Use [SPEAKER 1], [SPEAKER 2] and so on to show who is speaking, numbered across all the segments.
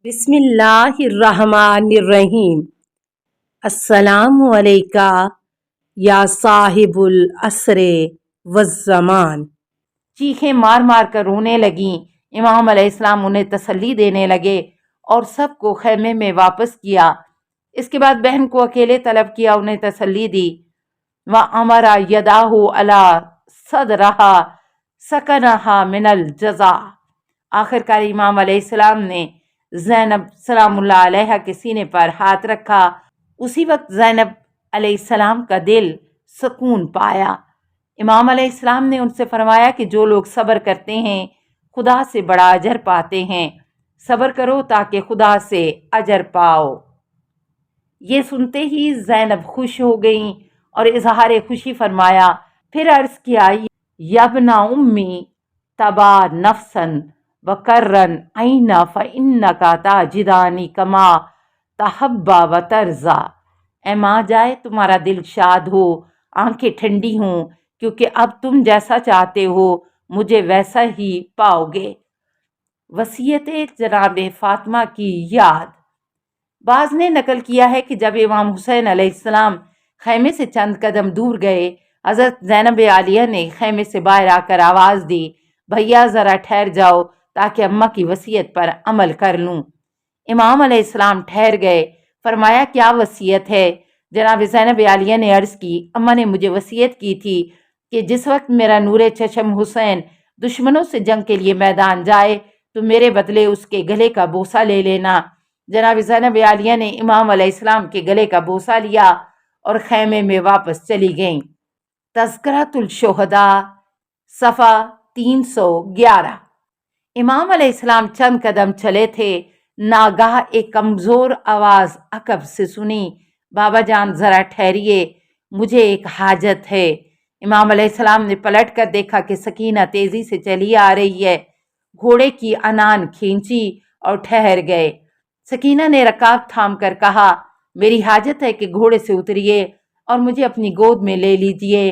[SPEAKER 1] بسم اللہ الرحمن الرحیم۔ السلام علیکہ یا صاحب العصر والزمان۔ چیخیں مار مار کر رونے لگیں۔ امام علیہ السلام انہیں تسلی دینے لگے اور سب کو خیمے میں واپس کیا۔ اس کے بعد بہن کو اکیلے طلب کیا، انہیں تسلی دی۔ وَأَمَرَ يَدَاهُ عَلَى صَدْرِهَا سَكَنَهَا مِنَ الْجَزَعِ۔ آخر کار امام علیہ السلام نے زینب سلام اللہ علیہ کے سینے پر ہاتھ رکھا۔ اسی وقت زینب علیہ السلام کا دل سکون پایا۔ امام علیہ السلام نے ان سے فرمایا کہ جو لوگ صبر کرتے ہیں خدا سے بڑا اجر پاتے ہیں، صبر کرو تاکہ خدا سے اجر پاؤ۔ یہ سنتے ہی زینب خوش ہو گئیں اور اظہار خوشی فرمایا۔ پھر عرض کیا، یابن امی تبا نفسن وکرن عین فانکا تاجدانی کما تحبا و ترزا۔ اے ماں جائے تمہارا دل شاد ہو، آنکھیں ٹھنڈی ہوں، کیونکہ اب تم جیسا چاہتے ہو مجھے ویسا ہی پاؤ گے۔ وصیت جناب فاطمہ کی یاد۔ بعض نے نقل کیا ہے کہ جب امام حسین علیہ السلام خیمے سے چند قدم دور گئے، حضرت زینب عالیہ نے خیمے سے باہر آ کر آواز دی، بھیا ذرا ٹھہر جاؤ تاکہ اماں کی وصیت پر عمل کر لوں۔ امام علیہ السلام ٹھہر گئے۔ فرمایا، کیا وصیت ہے؟ جناب زینب عالیہ نے عرض کی، اماں نے مجھے وصیت کی تھی کہ جس وقت میرا نور چشم حسین دشمنوں سے جنگ کے لیے میدان جائے تو میرے بدلے اس کے گلے کا بوسہ لے لینا۔ جناب زینب عالیہ نے امام علیہ السلام کے گلے کا بوسہ لیا اور خیمے میں واپس چلی گئیں۔ تذکرۃ الشہداء صفحہ 311۔ امام علیہ السلام چند قدم چلے تھے، ناگاہ ایک کمزور آواز عقب سے سنی، بابا جان ذرا ٹھہریے، مجھے ایک حاجت ہے۔ امام علیہ السلام نے پلٹ کر دیکھا کہ سکینہ تیزی سے چلی آ رہی ہے۔ گھوڑے کی انان کھینچی اور ٹھہر گئے۔ سکینہ نے رکاب تھام کر کہا، میری حاجت ہے کہ گھوڑے سے اتریے اور مجھے اپنی گود میں لے لیجئے،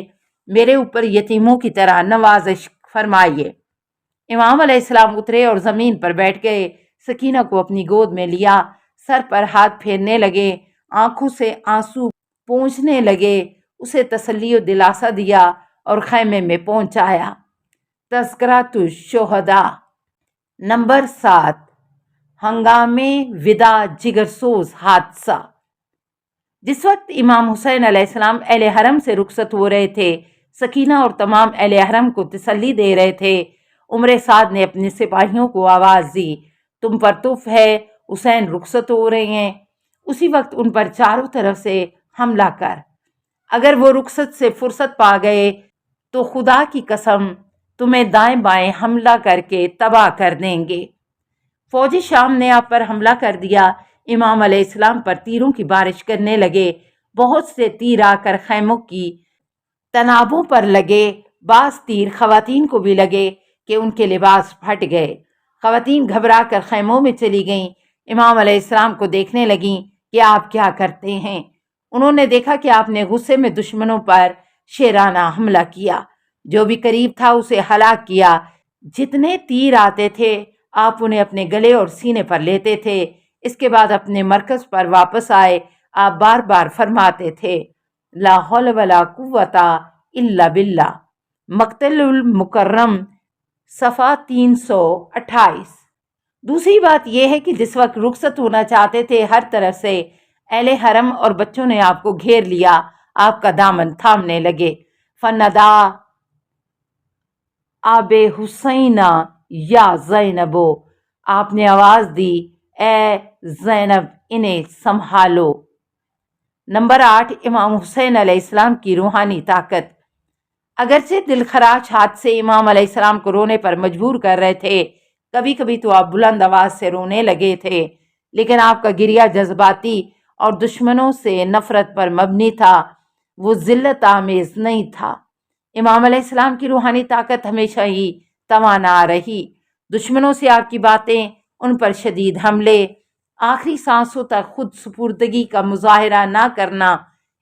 [SPEAKER 1] میرے اوپر یتیموں کی طرح نوازش فرمائیے۔ امام علیہ السلام اترے اور زمین پر بیٹھ گئے، سکینہ کو اپنی گود میں لیا، سر پر ہاتھ پھیرنے لگے، آنکھوں سے آنسو پونچھنے لگے، اسے تسلی و دلاسا دیا اور خیمے میں پہنچایا۔ تذکرۃ الشہداء نمبر 7۔ ہنگامے وداع جگرسوز حادثہ۔ جس وقت امام حسین علیہ السلام اہل حرم سے رخصت ہو رہے تھے، سکینہ اور تمام اہل حرم کو تسلی دے رہے تھے، عمر سعد نے اپنے سپاہیوں کو آواز دی، تم پر تف ہے، حسین رخصت ہو رہے ہیں، اسی وقت ان پر چاروں طرف سے حملہ کر۔ اگر وہ رخصت سے فرصت پا گئے تو خدا کی قسم تمہیں دائیں بائیں حملہ کر کے تباہ کر دیں گے۔ فوج شام نے آپ پر حملہ کر دیا۔ امام علیہ السلام پر تیروں کی بارش کرنے لگے، بہت سے تیر آ کر خیموں کی تنابوں پر لگے، بعض تیر خواتین کو بھی لگے کہ ان کے لباس پھٹ گئے۔ خواتین گھبرا کر خیموں میں چلی گئیں، امام علیہ السلام کو دیکھنے لگیں کہ آپ کیا کرتے ہیں۔ انہوں نے دیکھا کہ آپ نے غصے میں دشمنوں پر شیرانہ حملہ کیا، جو بھی قریب تھا اسے ہلاک کیا۔ جتنے تیر آتے تھے آپ انہیں اپنے گلے اور سینے پر لیتے تھے۔ اس کے بعد اپنے مرکز پر واپس آئے، آپ بار بار فرماتے تھے، لا حول ولا قوت الا باللہ۔ مقتل المکرم صفحہ 328۔ دوسری بات یہ ہے کہ جس وقت رخصت ہونا چاہتے تھے، ہر طرف سے اہل حرم اور بچوں نے آپ کو گھیر لیا، آپ کا دامن تھامنے لگے۔ فندا آب حسین یا زینبو، آپ نے آواز دی، اے زینب انہیں سنبھالو۔ نمبر 8۔ امام حسین علیہ السلام کی روحانی طاقت۔ اگرچہ دلخراش حادثے امام علیہ السلام کو رونے پر مجبور کر رہے تھے، کبھی کبھی تو آپ بلند آواز سے رونے لگے تھے، لیکن آپ کا گریہ جذباتی اور دشمنوں سے نفرت پر مبنی تھا، وہ ذلت آمیز نہیں تھا۔ امام علیہ السلام کی روحانی طاقت ہمیشہ ہی توانا رہی۔ دشمنوں سے آپ کی باتیں، ان پر شدید حملے، آخری سانسوں تک خود سپردگی کا مظاہرہ نہ کرنا،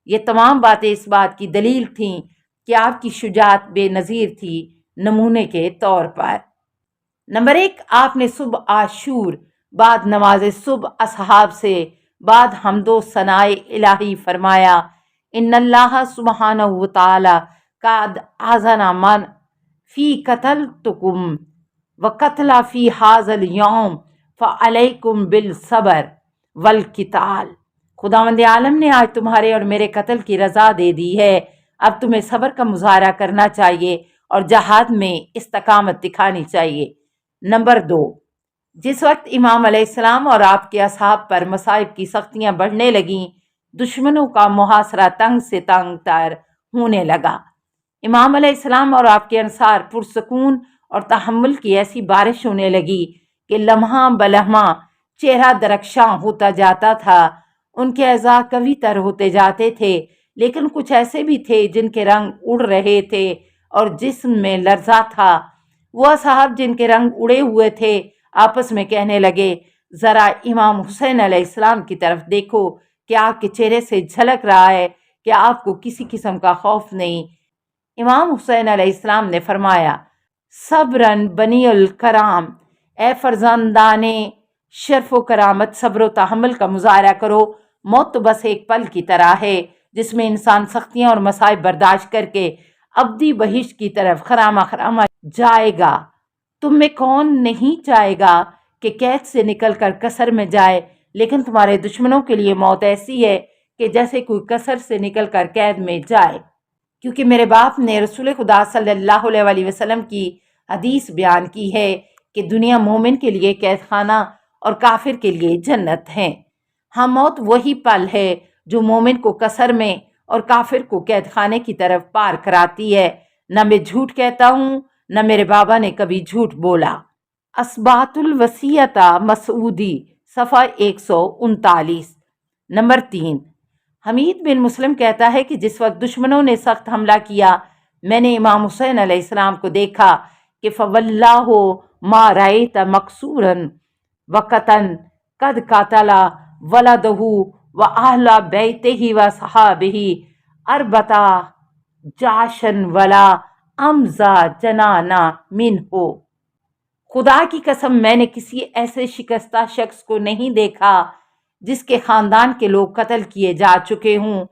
[SPEAKER 1] یہ تمام باتیں اس بات کی دلیل تھیں کہ آپ کی شجاعت بے نظیر تھی۔ نمونے کے طور پر نمبر 1، آپ نے صبح عاشور بعد نماز صبح اصحاب سے بعد حمد و ثناء الہی فرمایا ان اللہ سبحانہ و تعالی قد اذن من فی قتلتکم و قتل فی ھذا اليوم فعلیکم بالصبر والقتال۔ خداوند عالم نے آج تمہارے اور میرے قتل کی رضا دے دی ہے، اب تمہیں صبر کا مظاہرہ کرنا چاہیے اور جہاد میں استقامت دکھانی چاہیے۔ نمبر 2، جس وقت امام علیہ السلام اور آپ کے اصحاب پر مصائب کی سختیاں بڑھنے لگیں، دشمنوں کا محاصرہ تنگ سے تنگ تر ہونے لگا، امام علیہ السلام اور آپ کے انصار پرسکون اور تحمل کی ایسی بارش ہونے لگی کہ لمحہ بلمحہ چہرہ درخشاں ہوتا جاتا تھا، ان کے اعضاء قوی تر ہوتے جاتے تھے، لیکن کچھ ایسے بھی تھے جن کے رنگ اڑ رہے تھے اور جسم میں لرزہ تھا۔ وہ اصحاب جن کے رنگ اڑے ہوئے تھے آپس میں کہنے لگے، ذرا امام حسین علیہ السلام کی طرف دیکھو کہ آپ کے چہرے سے جھلک رہا ہے کہ آپ کو کسی قسم کا خوف نہیں۔ امام حسین علیہ السلام نے فرمایا، صبرن بنی الکرام، اے فرزندان شرف و کرامت، صبر و تحمل کا مظاہرہ کرو، موت تو بس ایک پل کی طرح ہے جس میں انسان سختیاں اور مصائب برداشت کر کے ابدی بہشت کی طرف خرامہ خرامہ جائے گا۔ تم میں کون نہیں چاہے گا کہ قید سے نکل کر قصر میں جائے، لیکن تمہارے دشمنوں کے لیے موت ایسی ہے کہ جیسے کوئی قصر سے نکل کر قید میں جائے، کیونکہ میرے باپ نے رسول خدا صلی اللہ علیہ وسلم کی حدیث بیان کی ہے کہ دنیا مومن کے لیے قید خانہ اور کافر کے لیے جنت ہے۔ ہاں، موت وہی پل ہے جو مومن کو قصر میں اور کافر کو قید خانے کی طرف پار کراتی ہے۔ نہ میں جھوٹ کہتا ہوں، نہ میرے بابا نے کبھی جھوٹ بولا۔ اثبات الوصیۃ مسعودی، صفحہ 139۔ نمبر 3، حمید بن مسلم کہتا ہے کہ جس وقت دشمنوں نے سخت حملہ کیا، میں نے امام حسین علیہ السلام کو دیکھا کہ فواللہ ما رأیت مکسورا وقتن قد قاتل ولدہ و اہل بیتہ و صحابہ اربتا جاشن ولا امزا جنانا منہ۔ خدا کی قسم، میں نے کسی ایسے شکستہ شخص کو نہیں دیکھا جس کے خاندان کے لوگ قتل کیے جا چکے ہوں،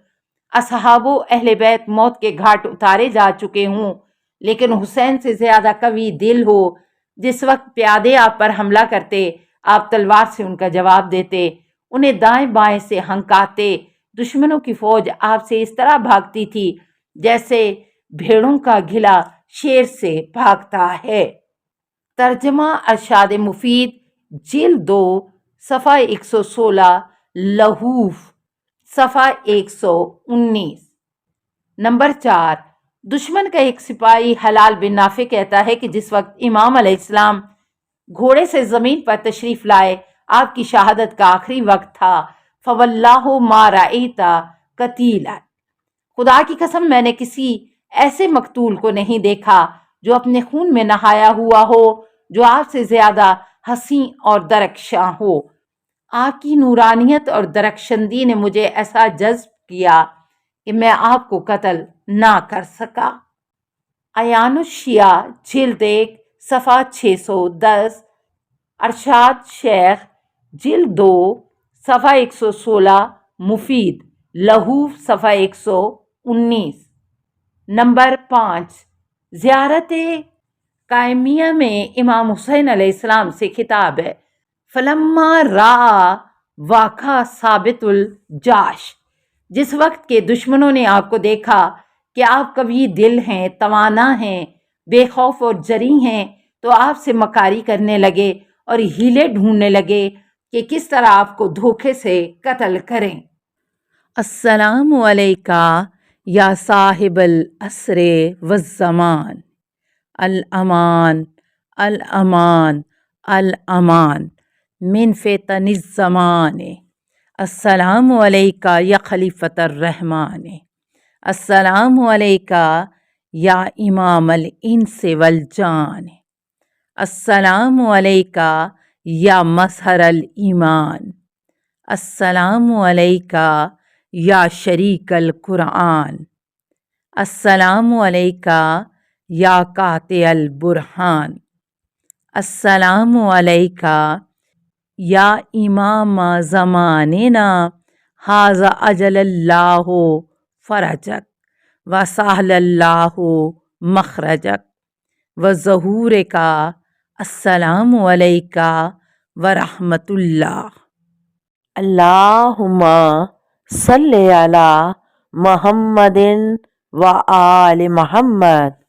[SPEAKER 1] اصحاب و اہل بیت موت کے گھاٹ اتارے جا چکے ہوں، لیکن حسین سے زیادہ قوی دل ہو۔ جس وقت پیادے آپ پر حملہ کرتے، آپ تلوار سے ان کا جواب دیتے، انہیں دائیں بائیں سے ہنکاتے۔ دشمنوں کی فوج آپ سے اس طرح بھاگتی تھی جیسے بھیڑوں کا گھلا شیر سے بھاگتا ہے۔ ترجمہ ارشاد مفید، جلد 2، صفحہ 116، لہوف، صفحہ 119۔ نمبر 4، دشمن کا ایک سپاہی حلال بن نافع کہتا ہے کہ جس وقت امام علیہ السلام گھوڑے سے زمین پر تشریف لائے، آپ کی شہادت کا آخری وقت تھا، فواللہ ما رأیت قتیلا، خدا کی قسم میں نے کسی ایسے مقتول کو نہیں دیکھا جو اپنے خون میں نہایا ہوا ہو، جو آپ سے زیادہ حسین اور درخشاں ہو۔ آپ کی نورانیت اور درخشندی نے مجھے ایسا جذب کیا کہ میں آپ کو قتل نہ کر سکا۔ عیان الشیعہ، جلد 1، صفحہ 610، ارشاد شیخ، جلد 2، صفحہ 116، مفید، لہوف، صفحہ 119۔ نمبر 5، زیارت قائمیہ میں امام حسین علیہ السلام سے خطاب ہے۔ فلما رأى واقع ثابت الجاش، جس وقت کے دشمنوں نے آپ کو دیکھا کہ آپ قوی دل ہیں، توانا ہیں، بے خوف اور جری ہیں، تو آپ سے مکاری کرنے لگے اور ہیلے ڈھونڈنے لگے کہ کس طرح آپ کو دھوکے سے قتل کریں۔ السلام علیکہ یا صاحب العصر والزمان، الامان الامان الامان من فتن الزمان، السلام علیکہ یا خلیفۃ الرحمن، السلام علیکہ یا امام الانس والجان، السلام علیکہ یا مظہر الایمان، السلام علیکہ یا شریک القرآن، السلام علیکہ یا قاطع البرہان، السلام علیکہ یا امام زماننا ھذا اجل اللہ فرجک وسہل اللہ مخرجک وظہور کا السلام علیکہ ورحمۃ اللہ۔ اللہم صلی علی محمد و آل محمد۔